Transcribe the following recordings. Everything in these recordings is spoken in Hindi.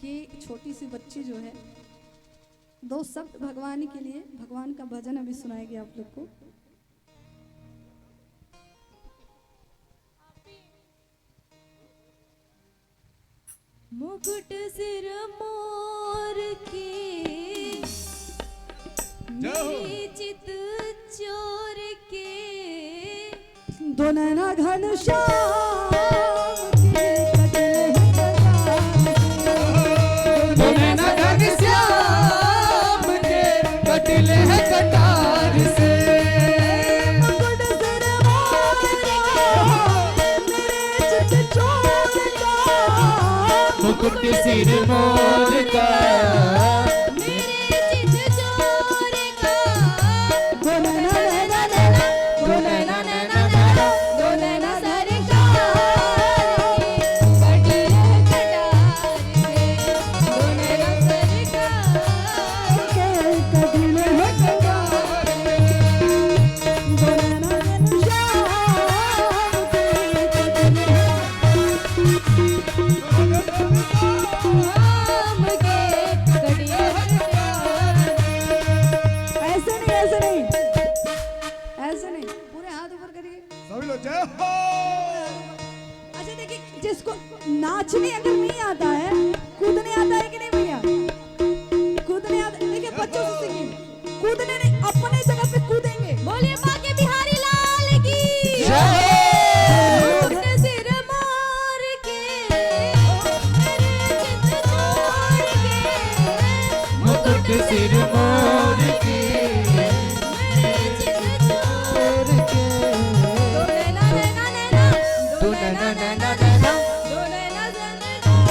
ये छोटी सी बच्ची जो है, दो शब्द भगवान के लिए, भगवान का भजन अभी सुनाएगी आप लोग को। मुकुट सिर मोर के चित चोर के, दो नैना घनश्याम के कटिले है कटार से, मुकुट सिर मोर का मेरे चित चोर का, दो नैना नैना नैना दो नैना नैना नैना दो नैना सरकार कटिले कटार के, दो नैना सरकार के कटिले है कटार दो नैना घनश्याम के कटिले राम के कटिले ऐसे नहीं ऐसे नहीं ऐसे नहीं, पूरे हाथ ऊपर करिए सभी लोग जय हो। अच्छा देखिए, जिसको नाचने अगर नहीं आता है, कूदने आता है कि नहीं भैया, कूदने आता, देखिए बच्चों से सीखिए, कूदने नहीं, अपने जगह पे कूदेंगे। बोलिए बाके बिहारी लाल की मुकुट सिर मोर के, मेरे चित चोर के, मुकुट सिर मोर के, मेरे चित चोर के, दो नैना नैना नैना, दो नैना नैना नैना, दो नैना सरकार के,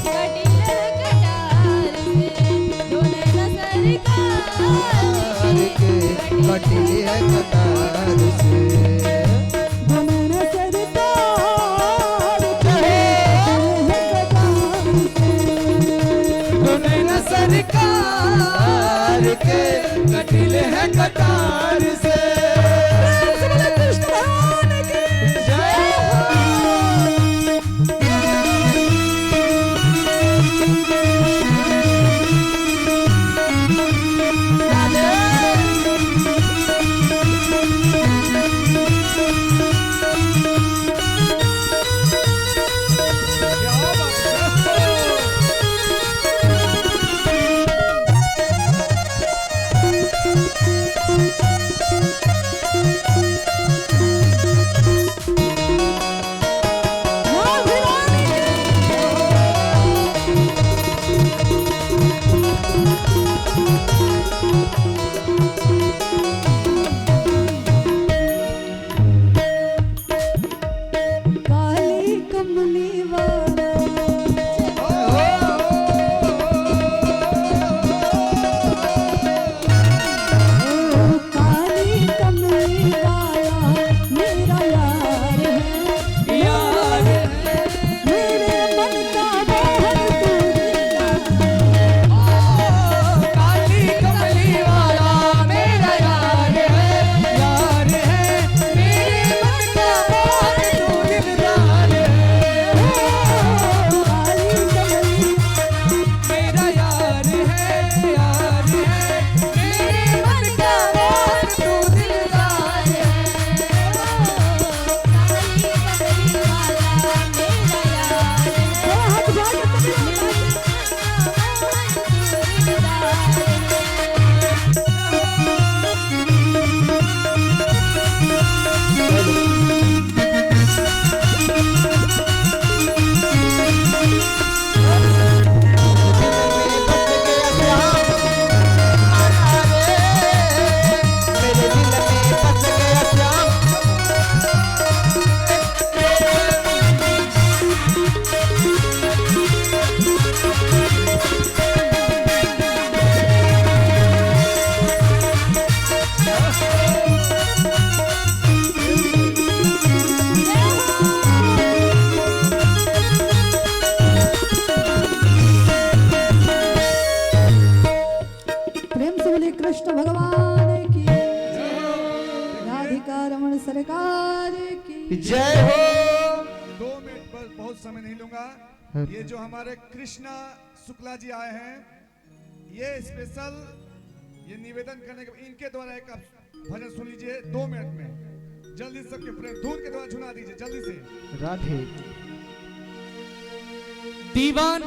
कटिले कटार से, दो नैना सरकार के कटिले है कटार से, दो नैना सरकार के दो नैना सरकार के कटिले है कटार से। कृष्ण भगवान की जय काली कमली वाला काली कमली वाला मेरा यार है, यार मेरे मन का मोहन तू काली कमली वाला मेरा यार है, यार है मेरे मन का मोहन तू दिलदार है, काली कमली मेरा यार है, यार है मेरे मन का मोहन तू दिलदार है। काली कमली वाला मेरा यार है, हाथ जाके मेरे दिल में बस गया श्याम, प्रेम से बोले कृष्ण भगवान की, राधिका रमण सरकार की। जय हो। 2 मिनट बस, बहुत समय नहीं लूंगा। ये जो हमारे कृष्णा शुक्ला जी आए हैं, ये स्पेशल ये निवेदन करने के इनके द्वारा एक आप भजन सुन लीजिए 2 मिनट में, जल्दी सबके प्रेम धुन के द्वारा सुना दीजिए जल्दी से। राधे दीवान